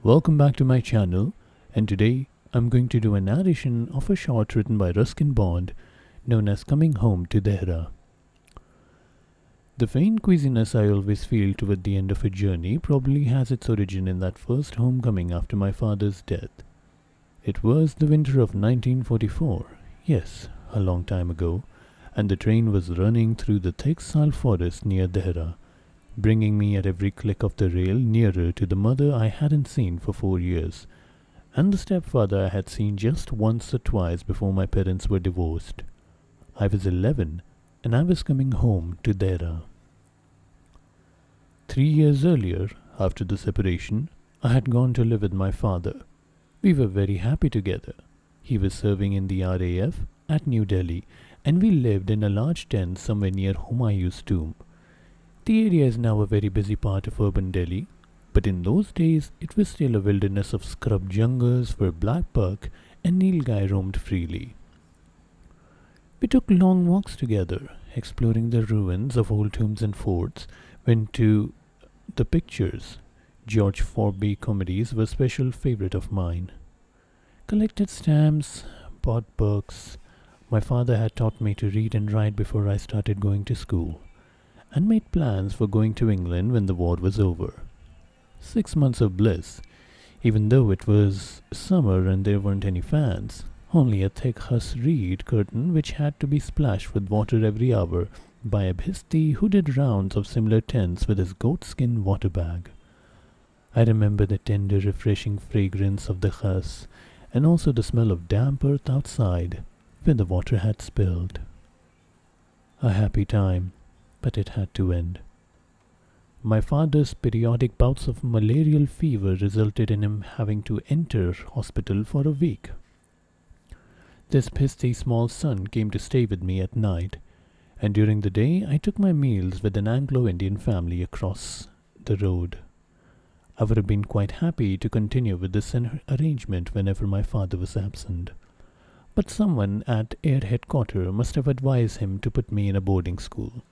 Welcome back to my channel, and today I'm going to do a narration of a short written by Ruskin Bond known as Coming Home to Dehra. The faint queasiness I always feel toward the end of a journey probably has its origin in that first homecoming after my father's death. It was the winter of 1944, yes, a long time ago, and the train was running through the thick sal forest near Dehra, bringing me at every click of the rail nearer to the mother I hadn't seen for 4 years, and the stepfather I had seen just once or twice before my parents were divorced. I was 11, and I was coming home to Dehra. 3 years earlier, after the separation, I had gone to live with my father. We were very happy together. He was serving in the RAF at New Delhi, and we lived in a large tent somewhere near Humayun's tomb. The area is now a very busy part of urban Delhi, but in those days it was still a wilderness of scrub jungles where black buck and nilgai roamed freely. We took long walks together, exploring the ruins of old tombs and forts, went to the pictures. George Formby comedies were a special favorite of mine. Collected stamps, bought books. My father had taught me to read and write before I started going to school, and made plans for going to England when the war was over. 6 months of bliss, even though it was summer and there weren't any fans, only a thick Huss reed curtain which had to be splashed with water every hour by a bhisti who did rounds of similar tents with his goatskin water bag. I remember the tender, refreshing fragrance of the Huss, and also the smell of damp earth outside where the water had spilled. A happy time, but it had to end. My father's periodic bouts of malarial fever resulted in him having to enter hospital for a week. This pasty small son came to stay with me at night, and during the day I took my meals with an Anglo-Indian family across the road. I would have been quite happy to continue with this arrangement whenever my father was absent, but someone at Air Headquarters must have advised him to put me in a boarding school.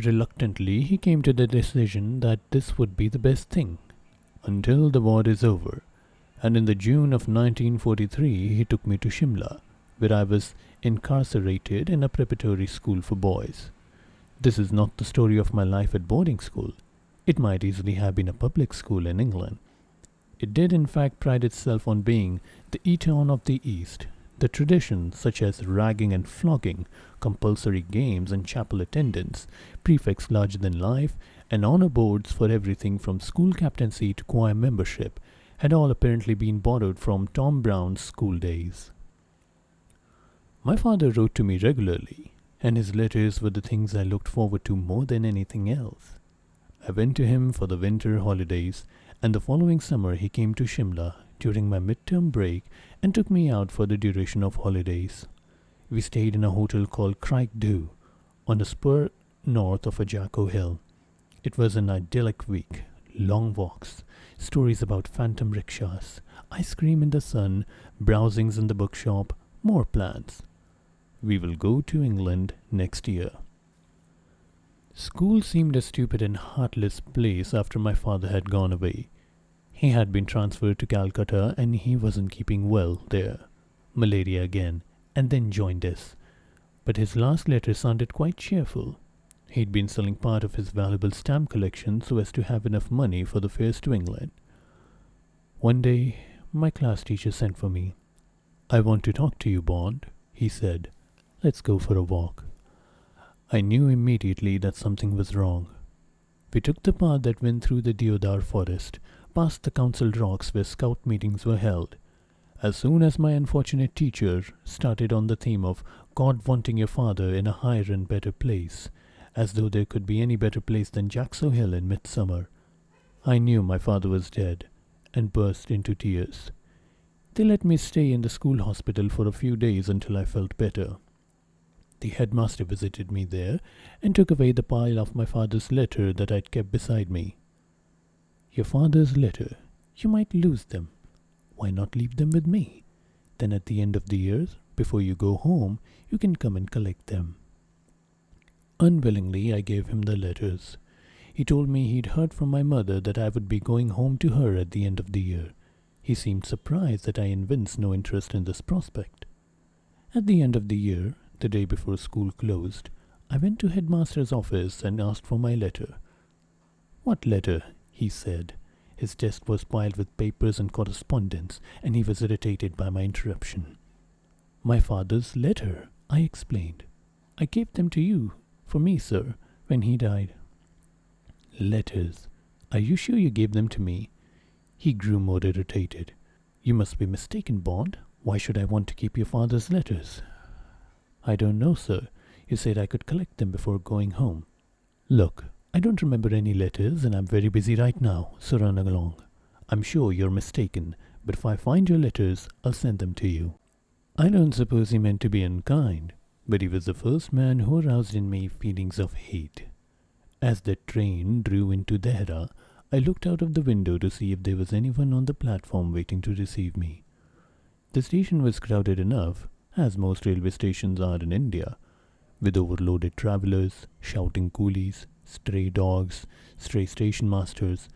Reluctantly, he came to the decision that this would be the best thing, until the war is over, and in the June of 1943 he took me to Shimla, where I was incarcerated in a preparatory school for boys. This is not the story of my life at boarding school. It might easily have been a public school in England. It did in fact pride itself on being the Eton of the East. The traditions such as ragging and flogging, compulsory games and chapel attendance, prefects larger than life, and honor boards for everything from school captaincy to choir membership had all apparently been borrowed from Tom Brown's school days. My father wrote to me regularly, and his letters were the things I looked forward to more than anything else. I went to him for the winter holidays, and the following summer he came to Shimla during my midterm break and took me out for the duration of holidays. We stayed in a hotel called Craig Dew on a spur north of Ajako Hill. It was an idyllic week. Long walks, stories about phantom rickshaws, ice cream in the sun, browsings in the bookshop, more plans. We will go to England next year. School seemed a stupid and heartless place after my father had gone away. He had been transferred to Calcutta and he wasn't keeping well there. Malaria again, and then jaundice. But his last letter sounded quite cheerful. He'd been selling part of his valuable stamp collection so as to have enough money for the fares to England. One day, my class teacher sent for me. "I want to talk to you, Bond," he said. "Let's go for a walk." I knew immediately that something was wrong. We took the path that went through the deodar forest, past the council rocks where scout meetings were held. As soon as my unfortunate teacher started on the theme of God wanting your father in a higher and better place, as though there could be any better place than Jackso Hill in midsummer, I knew my father was dead, and burst into tears. They let me stay in the school hospital for a few days until I felt better. The headmaster visited me there and took away the pile of my father's letter that I'd kept beside me. "Your father's letter. You might lose them. Why not leave them with me? Then at the end of the year, before you go home, you can come and collect them." Unwillingly, I gave him the letters. He told me he'd heard from my mother that I would be going home to her at the end of the year. He seemed surprised that I evinced no interest in this prospect. At the end of the year, the day before school closed, I went to headmaster's office and asked for my letter. "What letter?" he said. His desk was piled with papers and correspondence, and he was irritated by my interruption. "My father's letter," I explained. "I gave them to you, for me, sir, when he died." "Letters? Are you sure you gave them to me?" He grew more irritated. "You must be mistaken, Bond. Why should I want to keep your father's letters?" "I don't know, sir. You said I could collect them before going home." "Look, I don't remember any letters and I'm very busy right now, so run along. I'm sure you're mistaken, but if I find your letters, I'll send them to you." I don't suppose he meant to be unkind, but he was the first man who aroused in me feelings of hate. As the train drew into Dehra, I looked out of the window to see if there was anyone on the platform waiting to receive me. The station was crowded enough, as most railway stations are in India, with overloaded travellers, shouting coolies, stray dogs, stray station masters.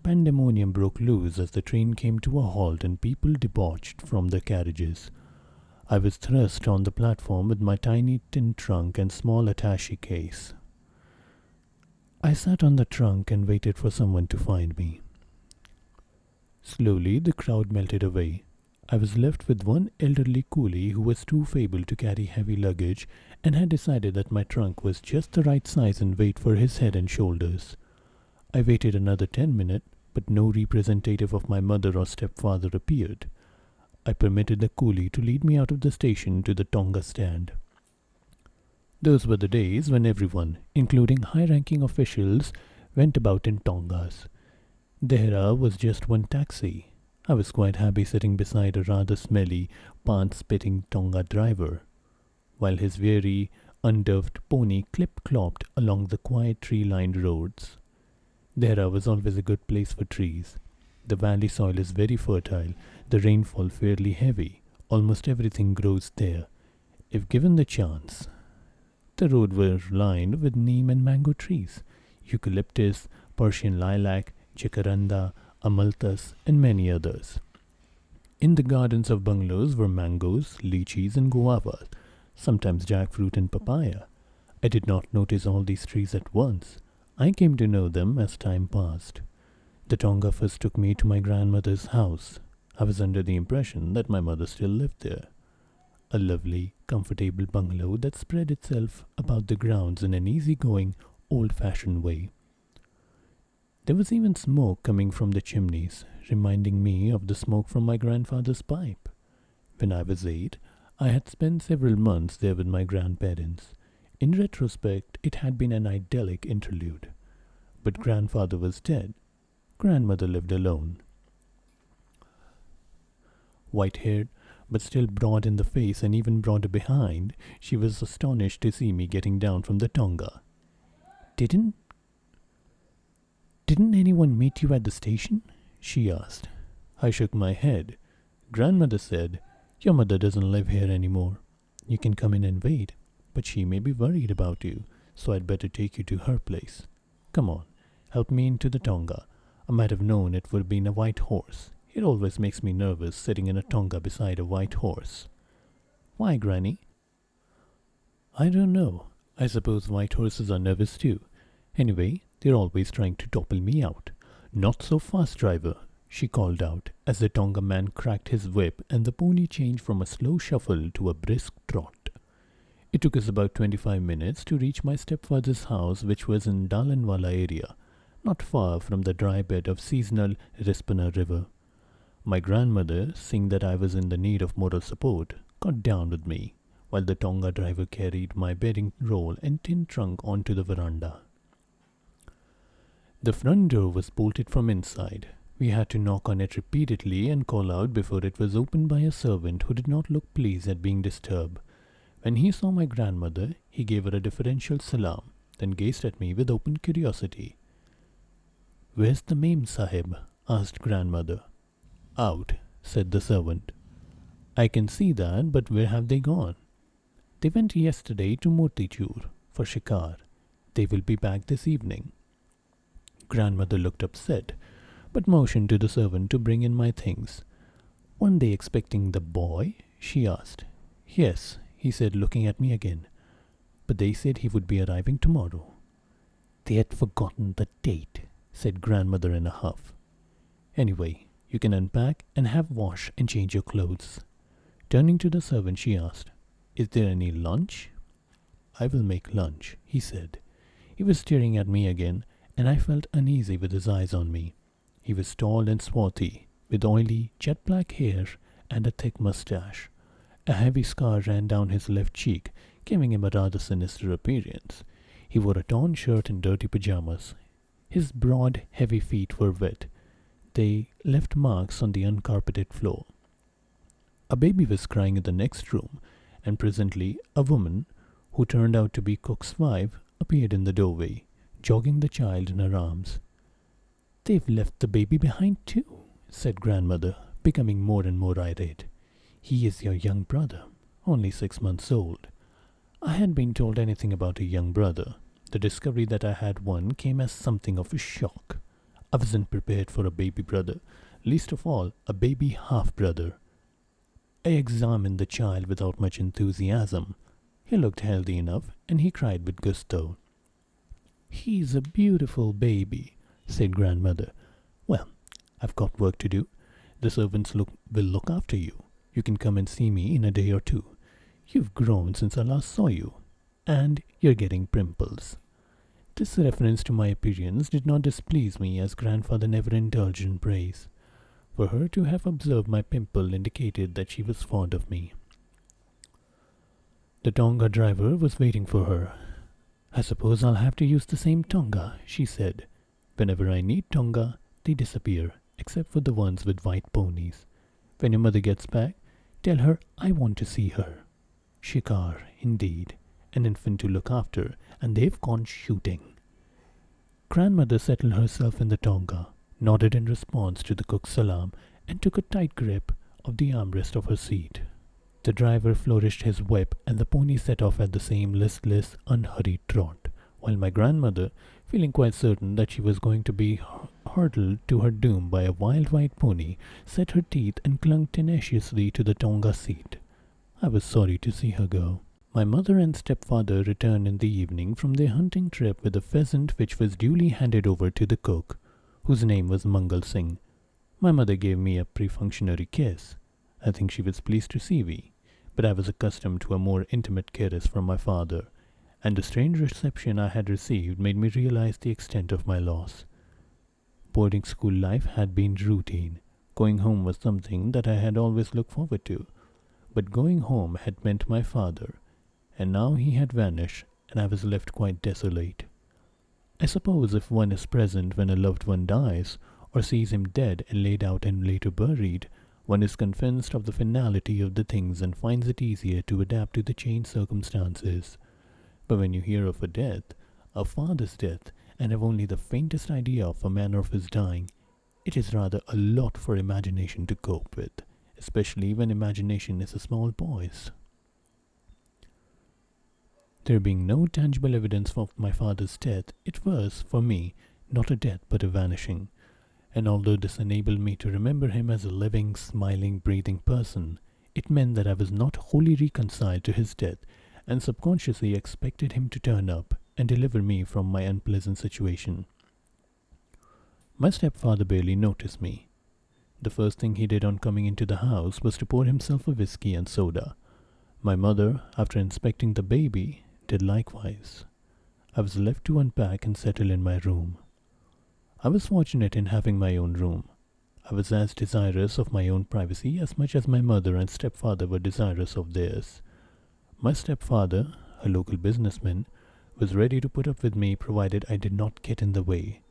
Pandemonium broke loose as the train came to a halt and people debauched from the carriages. I was thrust on the platform with my tiny tin trunk and small attaché case. I sat on the trunk and waited for someone to find me. Slowly the crowd melted away. I was left with one elderly coolie who was too feeble to carry heavy luggage and had decided that my trunk was just the right size and weight for his head and shoulders. I waited another 10 minutes, but no representative of my mother or stepfather appeared. I permitted the coolie to lead me out of the station to the Tonga stand. Those were the days when everyone, including high-ranking officials, went about in Tongas. Dehra was just one taxi. I was quite happy sitting beside a rather smelly, pant-spitting Tonga driver, while his weary, unnerved pony clip-clopped along the quiet tree-lined roads. Dehra was always a good place for trees. The valley soil is very fertile, the rainfall fairly heavy. Almost everything grows there, if given the chance. The road were lined with neem and mango trees, eucalyptus, Persian lilac, jacaranda, amalthus, and many others. In the gardens of bungalows were mangoes, lychees, and guavas, sometimes jackfruit and papaya. I did not notice all these trees at once. I came to know them as time passed. The Tonga first took me to my grandmother's house. I was under the impression that my mother still lived there. A lovely, comfortable bungalow that spread itself about the grounds in an easy-going, old-fashioned way. There was even smoke coming from the chimneys, reminding me of the smoke from my grandfather's pipe. When I was 8, I had spent several months there with my grandparents. In retrospect, it had been an idyllic interlude. But grandfather was dead. Grandmother lived alone. White-haired, but still broad in the face and even broader behind, she was astonished to see me getting down from the Tonga. Didn't anyone meet you at the station?" she asked. I shook my head. Grandmother said, "Your mother doesn't live here anymore. You can come in and wait, but she may be worried about you, so I'd better take you to her place. Come on, help me into the Tonga. I might have known it would have been a white horse. It always makes me nervous sitting in a Tonga beside a white horse." "Why, Granny?" "I don't know. I suppose white horses are nervous too. Anyway, they're always trying to topple me out. Not so fast, driver," she called out as the Tonga man cracked his whip and the pony changed from a slow shuffle to a brisk trot. It took us about 25 minutes to reach my stepfather's house, which was in Dalanwala area, not far from the dry bed of seasonal Rispana River. My grandmother, seeing that I was in the need of moral support, got down with me, while the Tonga driver carried my bedding roll and tin trunk onto the veranda. The front door was bolted from inside. We had to knock on it repeatedly and call out before it was opened by a servant who did not look pleased at being disturbed. When he saw my grandmother, he gave her a deferential salam, then gazed at me with open curiosity. "Where's the Mem Sahib?" asked grandmother. "Out," said the servant. "I can see that, but where have they gone?" "They went yesterday to Motichur for shikar. They will be back this evening." Grandmother looked upset, but motioned to the servant to bring in my things. "Weren't they expecting the boy?" she asked. "Yes," he said, looking at me again. "But they said he would be arriving tomorrow." "They had forgotten the date," said Grandmother in a huff. "Anyway, you can unpack and have wash and change your clothes." Turning to the servant, she asked, "Is there any lunch?" "I will make lunch," he said. He was staring at me again, and I felt uneasy with his eyes on me. He was tall and swarthy, with oily, jet-black hair and a thick mustache. A heavy scar ran down his left cheek, giving him a rather sinister appearance. He wore a torn shirt and dirty pajamas. His broad, heavy feet were wet. They left marks on the uncarpeted floor. A baby was crying in the next room, and presently a woman, who turned out to be cook's wife, appeared in the doorway, jogging the child in her arms. "They've left the baby behind too," said Grandmother, becoming more and more irate. "He is your young brother, only 6 months old." I hadn't been told anything about a young brother. The discovery that I had one came as something of a shock. I wasn't prepared for a baby brother, least of all a baby half-brother. I examined the child without much enthusiasm. He looked healthy enough, and he cried with gusto. "He's a beautiful baby," said Grandmother. "Well, I've got work to do. The servants will look after you. You can come and see me in a day or two. You've grown since I last saw you, and you're getting pimples." This reference to my appearance did not displease me, as Grandfather never indulged in praise. For her to have observed my pimple indicated that she was fond of me. The tonga driver was waiting for her. "I suppose I'll have to use the same tonga," she said. "Whenever I need tonga, they disappear, except for the ones with white ponies. When your mother gets back, tell her I want to see her." Shikar, indeed. An infant to look after, and they've gone shooting. Grandmother settled herself in the tonga, nodded in response to the cook's salam, and took a tight grip of the armrest of her seat. The driver flourished his whip, and the pony set off at the same listless, unhurried trot, while my grandmother, feeling quite certain that she was going to be hurtled to her doom by a wild white pony, set her teeth and clung tenaciously to the tonga seat. I was sorry to see her go. My mother and stepfather returned in the evening from their hunting trip with a pheasant which was duly handed over to the cook, whose name was Mangal Singh. My mother gave me a perfunctory kiss. I think she was pleased to see me, but I was accustomed to a more intimate caress from my father, and the strange reception I had received made me realize the extent of my loss. Boarding school life had been routine. Going home was something that I had always looked forward to, but going home had meant my father, and now he had vanished, and I was left quite desolate. I suppose if one is present when a loved one dies, or sees him dead and laid out and later buried, one is convinced of the finality of the things and finds it easier to adapt to the changed circumstances. But when you hear of a father's death, and have only the faintest idea of a manner of his dying, it is rather a lot for imagination to cope with, especially when imagination is a small boy's. There being no tangible evidence of my father's death, it was, for me, not a death but a vanishing. And although this enabled me to remember him as a living, smiling, breathing person, it meant that I was not wholly reconciled to his death, and subconsciously expected him to turn up and deliver me from my unpleasant situation. My stepfather barely noticed me. The first thing he did on coming into the house was to pour himself a whiskey and soda. My mother, after inspecting the baby, did likewise. I was left to unpack and settle in my room. I was fortunate in having my own room. I was as desirous of my own privacy as much as my mother and stepfather were desirous of theirs. My stepfather, a local businessman, was ready to put up with me provided I did not get in the way.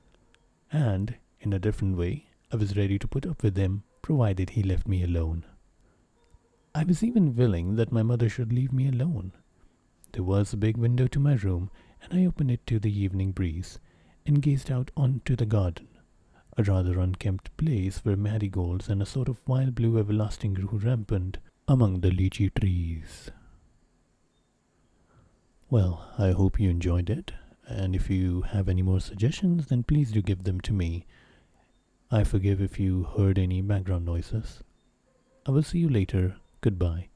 And, in a different way, I was ready to put up with him provided he left me alone. I was even willing that my mother should leave me alone. There was a big window to my room, and I opened it to the evening breeze, and gazed out onto the garden, a rather unkempt place where marigolds and a sort of wild blue everlasting grew rampant among the lychee trees. Well, I hope you enjoyed it, And if you have any more suggestions, then please do give them to me. I forgive if you heard any background noises. I will see you later. Goodbye.